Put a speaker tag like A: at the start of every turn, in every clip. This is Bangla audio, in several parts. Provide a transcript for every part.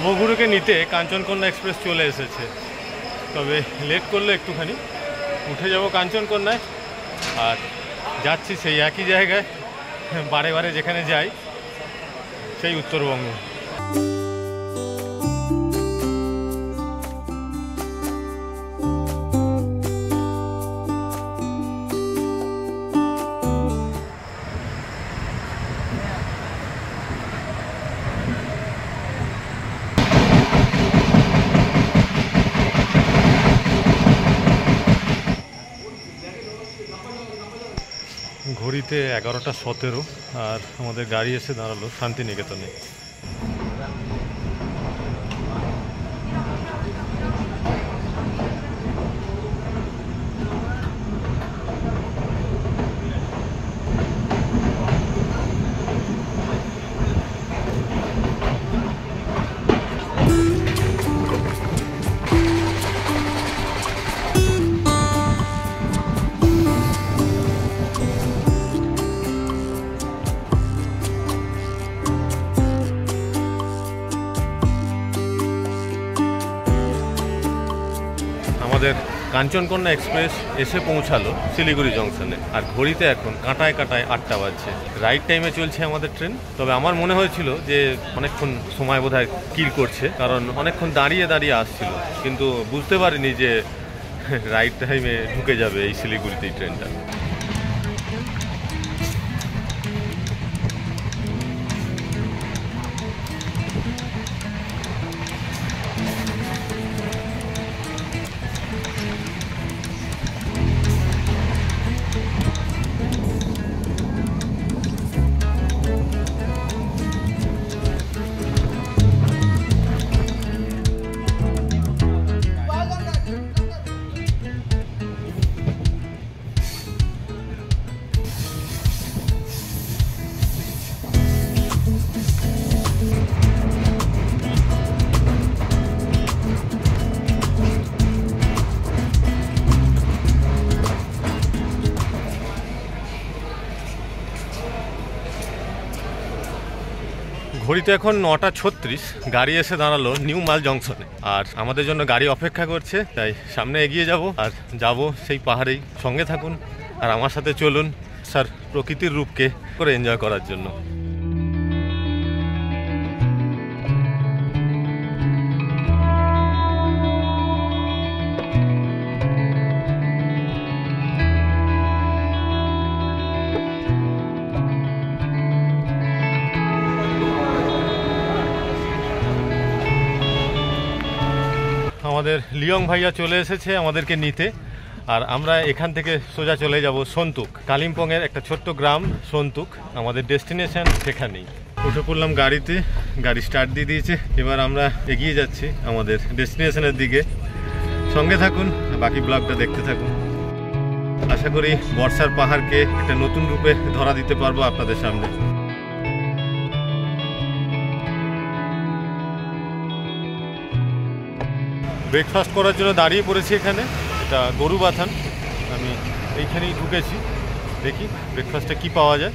A: নবগুরুকে নিতে কাঞ্চনকন্যা এক্সপ্রেস চলে এসেছে, তবে লেট করলে একটুখানি। উঠে যাব কাঞ্চনকন্যায়, আর যাচ্ছি সেই একই জায়গায় বারে বারে যেখানে যাই, সেই উত্তরবঙ্গ। ঘড়িতে 11:17 আর আমাদের গাড়ি এসে দাঁড়ালো শান্তিনিকেতনে। আমাদের কাঞ্চনকন্যা এক্সপ্রেস এসে পৌঁছালো শিলিগুড়ি জংশনে, আর ঘড়িতে এখন কাঁটায় কাঁটায় 8টা বাজছে। রাইট টাইমে চলছে আমাদের ট্রেন। তবে আমার মনে হয়েছিল যে অনেকক্ষণ সময় বোধহয় কিল করছে, কারণ অনেকক্ষণ দাঁড়িয়ে দাঁড়িয়ে আসছিল, কিন্তু বুঝতে পারিনি যে রাইট টাইমে ঢুকে যাবে এই শিলিগুড়িতে এই ট্রেনটা। ঘড়িতে এখন 9:36, গাড়ি এসে দাঁড়ালো নিউ মাল জংশনে, আর আমাদের জন্য গাড়ি অপেক্ষা করছে। তাই সামনে এগিয়ে যাব, আর যাব সেই পাহাড়েই। সঙ্গে থাকুন আর আমার সাথে চলুন স্যার প্রকৃতির রূপকে করে এনজয় করার জন্য। আমাদের লিয়ং ভাইয়া চলে এসেছে আমাদেরকে নিতে, আর আমরা এখান থেকে সোজা চলে যাব সন্তুক। কালিম্পংয়ের একটা ছোট্ট গ্রাম সন্তুক, আমাদের ডেস্টিনেশন সেখানেই। উঠে পড়লাম গাড়িতে, গাড়ি স্টার্ট দিয়ে দিয়েছে। এবার আমরা এগিয়ে যাচ্ছি আমাদের ডেস্টিনেশনের দিকে। সঙ্গে থাকুন, বাকি ব্লগটা দেখতে থাকুন। আশা করি বর্ষার পাহাড়কে একটা নতুন রূপে ধরা দিতে পারবো আপনাদের সামনে। ব্রেকফাস্ট করার জন্য দাঁড়িয়ে পড়েছি এখানে। এটা গরু বাথান, আমি এইখানেই ঢুকেছি। দেখি ব্রেকফাস্টে কি পাওয়া যায়।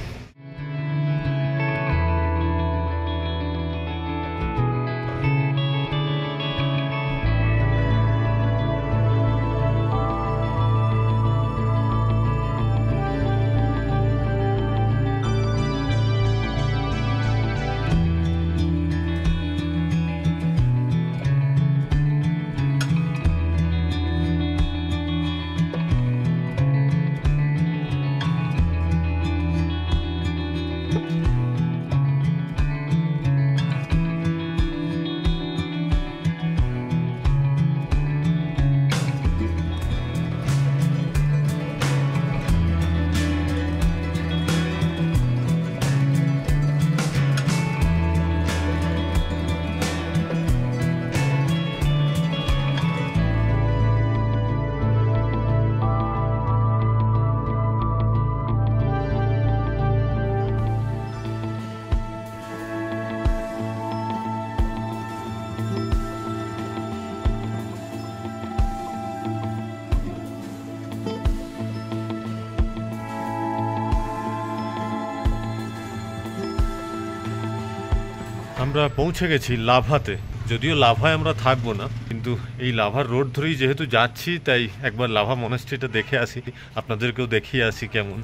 A: আমরা পৌঁছে গেছি লাভাতে, যদিও লাভায় আমরা থাকবো না, কিন্তু এই লাভার রোড ধরেই যেহেতু যাচ্ছি তাই একবার লাভা মনাস্ট্রিটা দেখে আসি, আপনাদেরকেও দেখিয়ে আসি কেমন।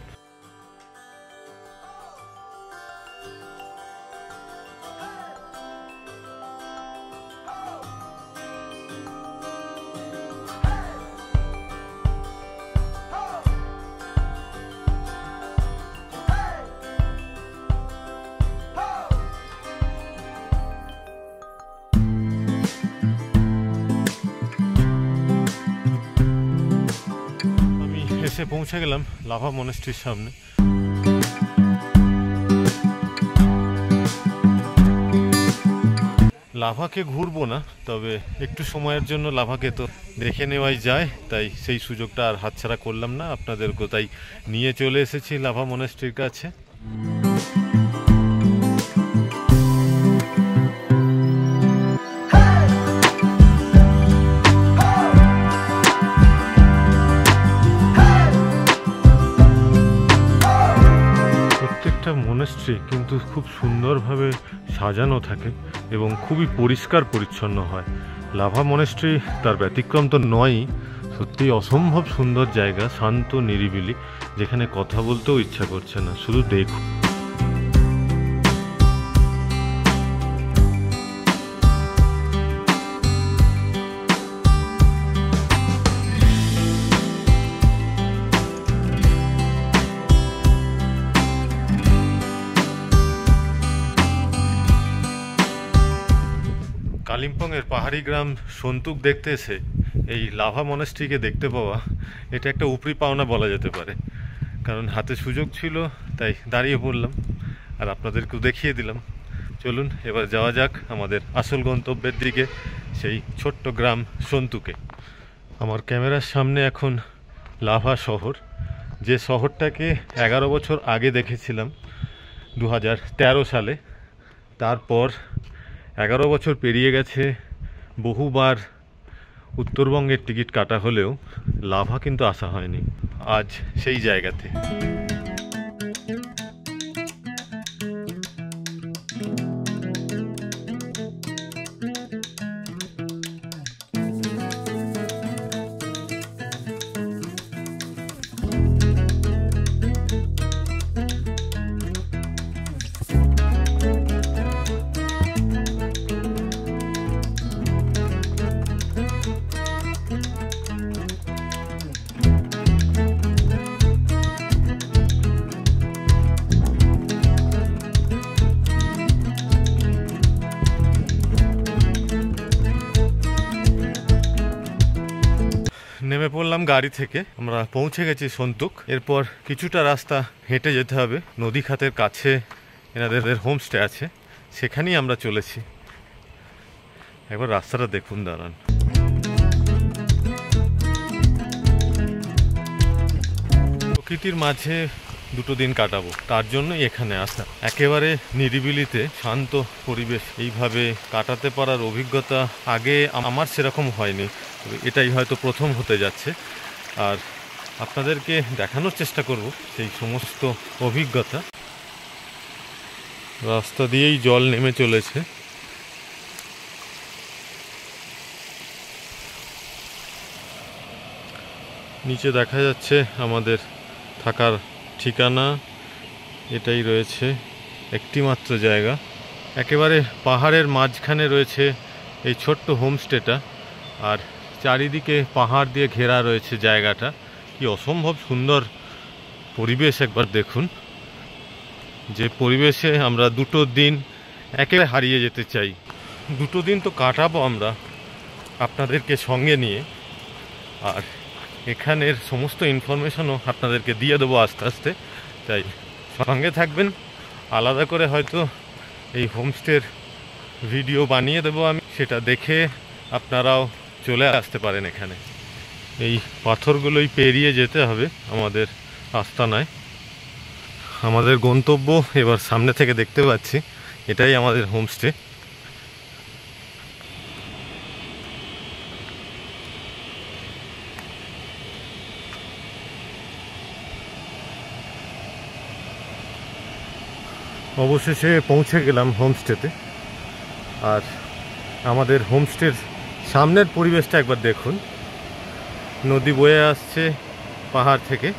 A: এসে পৌঁছে গেলাম লাভা মনাস্ট্রির সামনে। লাভাকে ঘুরবো না, তবে একটু সময়ের জন্য লাভাকে তো দেখে নেওয়াই যায়, তাই সেই সুযোগটা আর হাতছাড়া করলাম না, আপনাদেরকে তাই নিয়ে চলে এসেছি লাভা মনাস্ট্রির কাছে। মনাস্ট্রি কিন্তু খুব সুন্দরভাবে সাজানো থাকে এবং খুবই পরিষ্কার পরিচ্ছন্ন হয়। লাভা মনাস্ট্রি তার ব্যতিক্রম তো নয়ই, সত্যিই অসম্ভব সুন্দর জায়গা, শান্ত নিরিবিলি, যেখানে কথা বলতেও ইচ্ছা করছে না, শুধু দেখুন। কালিম্পংয়ের পাহাড়ি গ্রাম সন্তুক দেখতে এসে এই লাভা মনাস্ট্রিকে দেখতে পাওয়া, এটা একটা উপরি পাওনা বলা যেতে পারে, কারণ হাতে সুযোগ ছিল তাই দাঁড়িয়ে পড়লাম আর আপনাদেরকেও দেখিয়ে দিলাম। চলুন এবার যাওয়া যাক আমাদের আসল গন্তব্যের দিকে, সেই ছোট্ট গ্রাম সন্তুকে। আমার ক্যামেরার সামনে এখন লাভা শহর, যে শহরটাকে 11 বছর আগে দেখেছিলাম 2013 সালে। তারপর 11 বছর পেরিয়ে গেছে, বহুবার উত্তরবঙ্গের টিকিট কাটা হলেও লাভা কিন্তু আসা হয়নি। আজ সেই জায়গাতে নেমে পড়লাম গাড়ি থেকে, আমরা পৌঁছে গেছি সন্তুক। এরপর কিছুটা রাস্তা হেঁটে যেতে হবে, নদী খাতের কাছে এনাদের হোমস্টে আছে, সেখানেই আমরা চলেছি। একবার রাস্তাটা দেখুন, দাঁড়ান। প্রকৃতির মাঝে দুটো দিন কাটাবো, তার জন্যই এখানে আসা। একেবারে নিরিবিলিতে শান্ত পরিবেশ এইভাবে কাটাতে পারার অভিজ্ঞতা আগে আমার সেরকম হয়নি, এটাই হয়তো প্রথম হতে যাচ্ছে। আর আপনাদেরকে দেখানোর চেষ্টা করব সেই সমস্ত অভিজ্ঞতা। রাস্তা দিয়েই জল নেমে চলেছে। নিচে দেখা যাচ্ছে আমাদের থাকার ঠিকানা, এটাই রয়েছে একটি মাত্র জায়গা। একেবারে পাহাড়ের মাঝখানে রয়েছে এই ছোট্ট হোমস্টেটা, আর চারিদিকে পাহাড় দিয়ে ঘেরা রয়েছে জায়গাটা। কি অসম্ভব সুন্দর পরিবেশ, একবার দেখুন। যে পরিবেশে আমরা দুটো দিন একেবারে হারিয়ে যেতে চাই। দুটো দিন তো কাটাবো আমরা আপনাদেরকে সঙ্গে নিয়ে, আর এখানের সমস্ত ইনফরমেশনও আপনাদেরকে দিয়ে দেবো আস্তে আস্তে, তাই সঙ্গে থাকবেন। আলাদা করে হয়তো এই হোমস্টের ভিডিও বানিয়ে দেবো আমি, সেটা দেখে আপনারাও চলে আসতে পারেন এখানে। এই পাথরগুলোই পেরিয়ে যেতে হবে আমাদের আস্তানায়। আমাদের গন্তব্য এবার সামনে থেকে দেখতে পাচ্ছি, এটাই আমাদের হোমস্টে। অবশেষে পৌঁছে গেলাম হোমস্টেতে, আর আমাদের হোমস্টের সামনের পরিবেশটা একবার দেখুন। নদী বয়ে আসছে পাহাড় থেকে।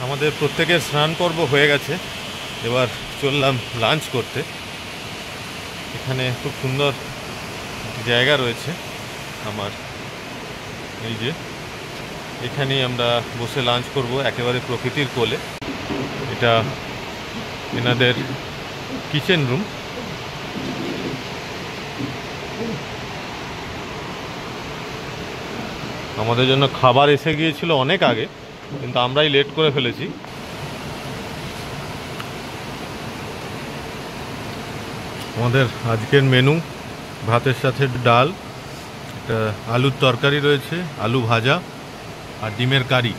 A: আমাদের প্রত্যেকের স্নান পর্ব হয়ে গেছে, এবার চললাম লাঞ্চ করতে। এখানে খুব সুন্দর জায়গা রয়েছে আমার, এই যে এখানেই আমরা বসে লাঞ্চ করব একেবারে প্রকৃতির কোলে। এটা এনাদের কিচেন রুম। আমাদের জন্য খাবার এসে গিয়েছিল অনেক আগে, কিন্তু আমরাই লেট করে ফেলেছি। আমাদের আজকের মেনু ভাতের সাথে ডাল, একটা আলুর তরকারি রয়েছে, আলু ভাজা আর ডিমের কারি।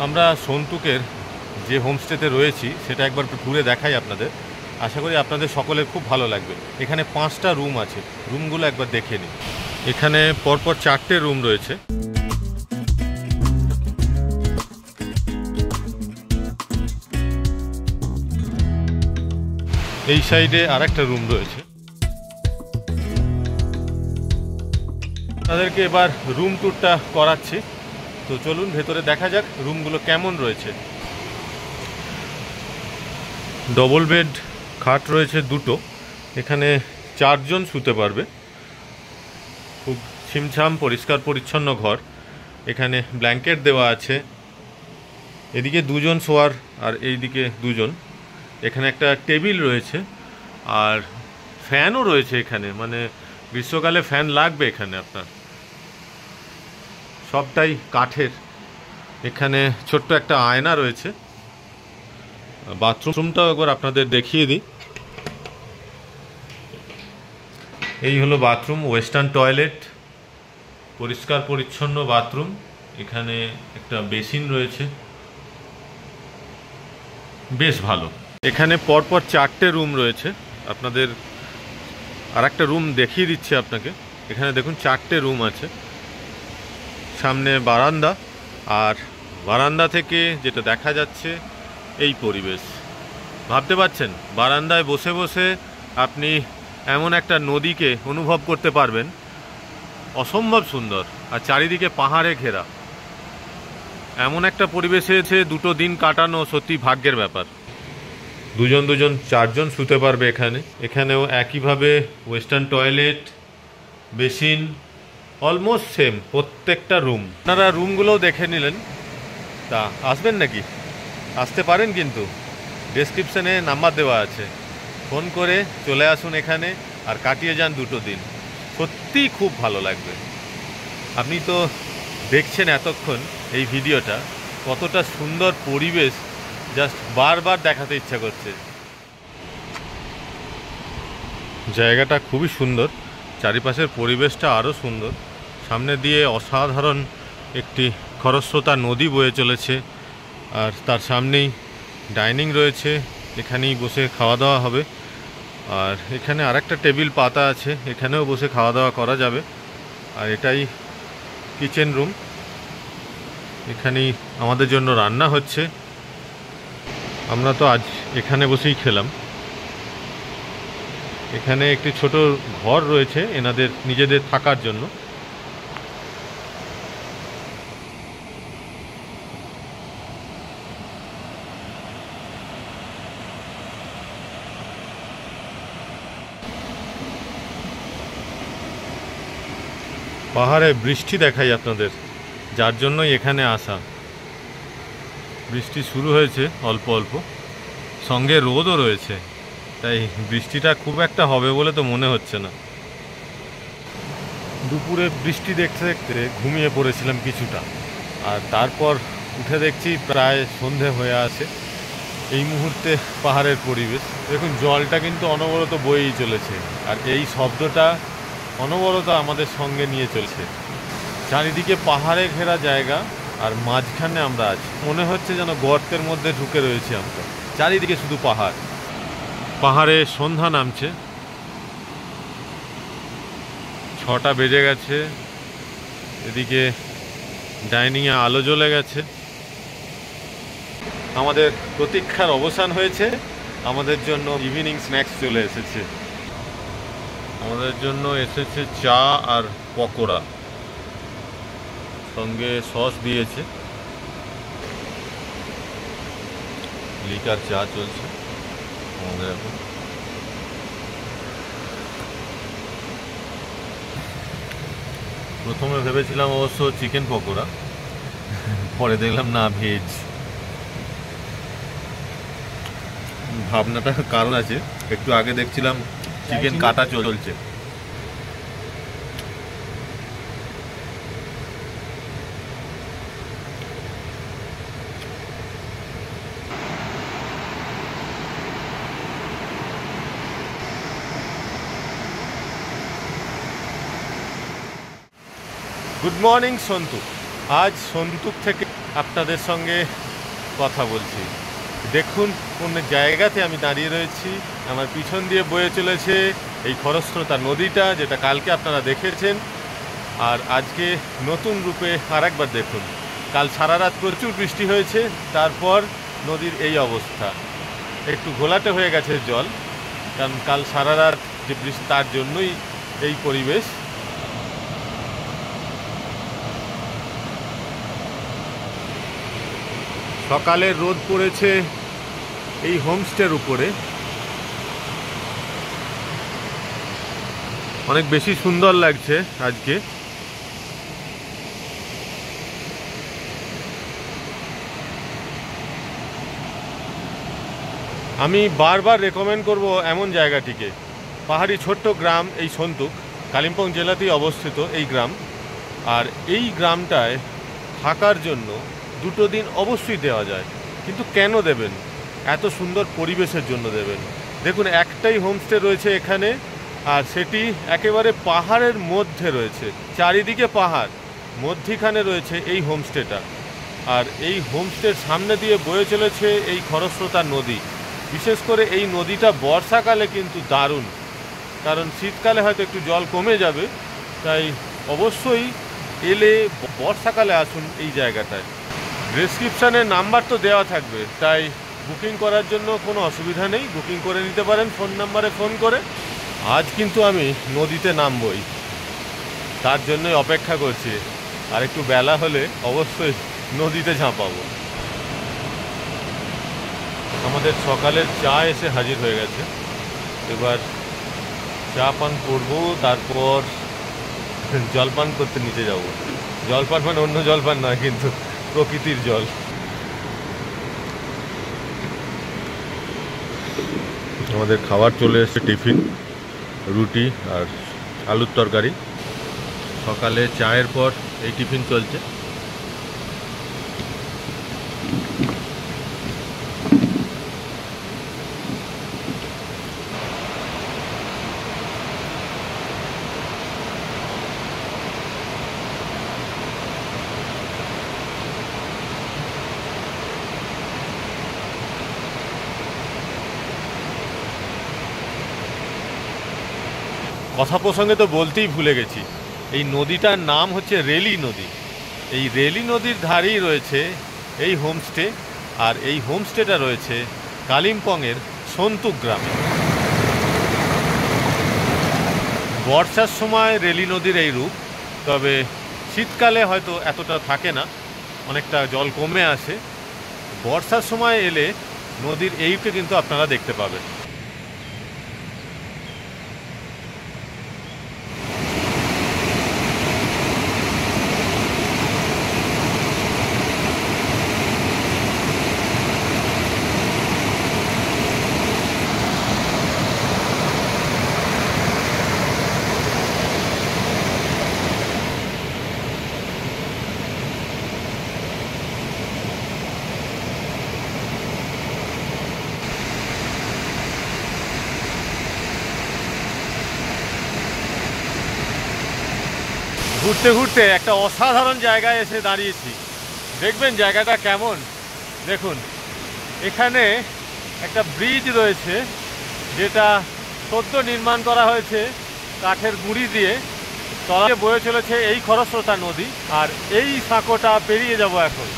A: আমরা সন্তুকের যে হোমস্টেতে রয়েছি সেটা একবার ঘুরে দেখাই আপনাদের। আশা করি আপনাদের সকলের খুব ভালো লাগবে। এখানে 5টা রুম আছে, রুমগুলো একবার দেখে নিন। এখানে পরপর 4টে রুম রয়েছে। এই সাইডে আরেকটা রুম রয়েছে। তাদেরকে এবার রুম ট্যুরটা করাচ্ছি, তো চলুন ভেতরে দেখা যাক রুমগুলো কেমন রয়েছে। ডবল বেড খাট রয়েছে 2টো, এখানে 4 জন শুতে পারবে। খুব ছিমছাম পরিষ্কার পরিচ্ছন্ন ঘর। এখানে ব্ল্যাঙ্কেট দেওয়া আছে, এদিকে 2 জন শোয়ার আর এইদিকে 2 জন। এখানে একটা টেবিল রয়েছে আর ফ্যানও রয়েছে এখানে, মানে গ্রীষ্মকালে ফ্যান লাগবে এখানে আপনার। সবটাই কাঠের। এখানে ছোট্ট একটা আয়না রয়েছে। বাথরুমটাও একবার আপনাদের দেখিয়ে দিই। এই হলো বাথরুম, ওয়েস্টার্ন টয়লেট, পরিষ্কার পরিচ্ছন্ন বাথরুম। এখানে একটা বেসিন রয়েছে, বেশ ভালো। এখানে পরপর 4টে রুম রয়েছে। আপনাদের আর একটা রুম দেখিয়ে দিচ্ছি আপনাকে। এখানে দেখুন 4টে রুম আছে। সামনে বারান্দা, আর বারান্দা থেকে যেটা দেখা যাচ্ছে এই পরিবেশ। ভাবতে পারছেন বারান্দায় বসে বসে আপনি এমন একটা নদীকে অনুভব করতে পারবেন, অসম্ভব সুন্দর। আর চারিদিকে পাহাড়ে ঘেরা, এমন একটা পরিবেশে 2টো দিন কাটানো সত্যি ভাগ্যের ব্যাপার। 2 জন 2 জন 4 জন শুতে পারবে এখানে। এখানেও একইভাবে western toilet, basin, almost same প্রত্যেকটা রুম। আপনারা রুমগুলোও দেখে নিলেন, তা আসবেন নাকি? আসতে পারেন, কিন্তু ডেসক্রিপশানে নাম্বার দেওয়া আছে, ফোন করে চলে আসুন এখানে আর কাটিয়ে যান 2টো দিন। সত্যিই খুব ভালো লাগবে। আপনি তো দেখছেন এতক্ষণ এই ভিডিওটা, কতটা সুন্দর পরিবেশ, জাস্ট বারবার দেখাতে ইচ্ছা করছে। জায়গাটা খুবই সুন্দর, চারিপাশের পরিবেশটা আরও সুন্দর। সামনে দিয়ে অসাধারণ একটি খরস্রোতা নদী বয়ে চলেছে, আর তার সামনেই ডাইনিং রয়েছে, এখানেই বসে খাওয়া দাওয়া হবে। আর এখানে আরেকটা টেবিল পাতা আছে, এখানেও বসে খাওয়া দাওয়া করা যাবে। আর এটাই কিচেন রুম, এখানেই আমাদের জন্য রান্না হচ্ছে। আমরা তো আজ এখানে বসেই খেলাম। এখানে একটি ছোট ঘর রয়েছে এনাদের নিজেদের থাকার জন্য। পাহাড়ে বৃষ্টি দেখাই আপনাদের, যার জন্যই এখানে আসা। বৃষ্টি শুরু হয়েছে অল্প অল্প, সঙ্গে রোদও রয়েছে, তাই বৃষ্টিটা খুব একটা হবে বলে তো মনে হচ্ছে না। দুপুরে বৃষ্টি দেখতে দেখতে ঘুমিয়ে পড়েছিলাম কিছুটা, আর তারপর উঠে দেখছি প্রায় সন্ধে হয়ে আছে। এই মুহূর্তে পাহাড়ের পরিবেশ দেখুন, জলটা কিন্তু অনবরত বয়েই চলেছে, আর এই শব্দটা অনবরত আমাদের সঙ্গে নিয়ে চলছে। চারিদিকে পাহাড়ে ঘেরা জায়গা, আর মাঝখানে আমরা আছি, মনে হচ্ছে যেন গর্তের মধ্যে ঢুকে রয়েছি আমরা। চারিদিকে শুধু পাহাড়, পাহাড়ে সন্ধ্যা নামছে, 6টা বেজে গেছে। এদিকে ডাইনিংয়ে আলো জ্বলে গেছে। আমাদের প্রতীক্ষার অবসান হয়েছে। আমাদের জন্য ইভিনিং স্ন্যাক্স চলে এসেছে। আমাদের জন্য এসেছে চা আর পকোড়া, সঙ্গে সস দিয়েছে। লিকার চা চলছে আমাদের এখন। প্রথমে ভেবেছিলাম অবশ্য চিকেন পকোড়া, পরে দেখলাম না, ভেজ। ভাবনাটা কারণ আছে, একটু আগে দেখছিলাম চিকেন কাটা চলছে। Good morning Santuk. আজ সন্তুক থেকে আপনাদের সঙ্গে কথা বলছি। দেখুন কোন জায়গাতে আমি দাঁড়িয়ে রয়েছি। আমার পিছন দিয়ে বয়ে চলেছে এই খরস্রোতা নদীটা, যেটা কালকে আপনারা দেখেছেন, আর আজকে নতুন রূপে আরেকবার দেখুন। কাল সারা রাত প্রচুর বৃষ্টি হয়েছে, তারপর নদীর এই অবস্থা। একটু ঘোলাটে হয়ে গেছে জল, কারণ কাল সারা রাত যে বৃষ্টি, তার জন্যই এই পরিবেশ। সকালে রোদ পড়েছে এই হোমস্টের উপরে, অনেক বেশি সুন্দর লাগছে আজকে। আমি বারবার রেকমেন্ড করব এমন জায়গাটিকে। পাহাড়ি ছোট্ট গ্রাম এই সন্তুক, কালিম্পং জেলাতেই অবস্থিত এই গ্রাম। আর এই গ্রামটায় থাকার জন্য 2 দিন অবশ্যই দেওয়া যায়। কিন্তু কেন দেবেন? এত সুন্দর পরিবেশের জন্য দেবেন। দেখুন, একটাই হোমস্টে রয়েছে এখানে, আর সেটি একেবারে পাহাড়ের মধ্যে রয়েছে। চারিদিকে পাহাড়, মধ্যিখানে রয়েছে এই হোমস্টেটা। আর এই হোমস্টের সামনে দিয়ে বয়ে চলেছে এই খরস্রোতা নদী। বিশেষ করে এই নদীটা বর্ষাকালে কিন্তু দারুণ, কারণ শীতকালে হয়তো একটু জল কমে যাবে। তাই অবশ্যই এলে বর্ষাকালে আসুন এই জায়গাটায়। ডেসক্রিপশানে নাম্বার তো দেওয়া থাকবে, তাই বুকিং করার জন্য কোনো অসুবিধা নেই, বুকিং করে নিতে পারেন ফোন নাম্বারে ফোন করে। আজ কিন্তু আমি নদীতে নামবই, তার জন্যই অপেক্ষা করছি। আর একটু বেলা হলে অবশ্যই নদীতে ঝাঁপাবো। আমাদের সকালের চা এসে হাজির হয়ে গেছে। এবার চা পান করবো, তারপর জলপান করতে নিচে যাব। জলপান মানে অন্য জলপান নয়, কিন্তু প্রকৃতির জল। আমাদের খাবার চলে এসেছে, টিফিন, রুটি আর আলুর তরকারি। সকালে চায়ের পর এই টিফিন চলছে। কথা প্রসঙ্গে তো বলতেই ভুলে গেছি, এই নদীটার নাম হচ্ছে রেলি নদী। এই রেলি নদীর ধারেই রয়েছে এই হোমস্টে, আর এই হোমস্টেটা রয়েছে কালিম্পংয়ের সন্তুক গ্রামে। বর্ষার সময় রেলি নদীর এই রূপ, তবে শীতকালে হয়তো এতটা থাকে না, অনেকটা জল কমে আসে। বর্ষার সময় এলে নদীর এইকে কিন্তু আপনারা দেখতে পাবেন। ঘুরতে ঘুরতে একটা অসাধারণ জায়গায় এসে দাঁড়িয়েছি। দেখবেন জায়গাটা কেমন। দেখুন, এখানে একটা ব্রিজ রয়েছে, যেটা সদ্য নির্মাণ করা হয়েছে কাঠের গুঁড়ি দিয়ে। তলায় বয়ে চলেছে এই খরস্রোতা নদী, আর এই সাঁকোটা পেরিয়ে যাব এখন।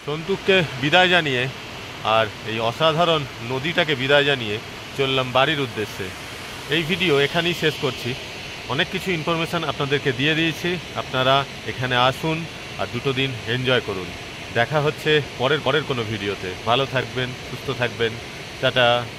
A: সন্তুককে বিদায় জানিয়ে আর এই অসাধারণ নদীটাকে বিদায় জানিয়ে চললাম বাড়ির উদ্দেশ্যে। এই ভিডিও এখানেই শেষ করছি। অনেক কিছু ইনফরমেশান আপনাদেরকে দিয়ে দিয়েছি। আপনারা এখানে আসুন আর দুটো দিন এনজয় করুন। দেখা হচ্ছে পরের কোনো ভিডিওতে। ভালো থাকবেন, সুস্থ থাকবেন। টাটা।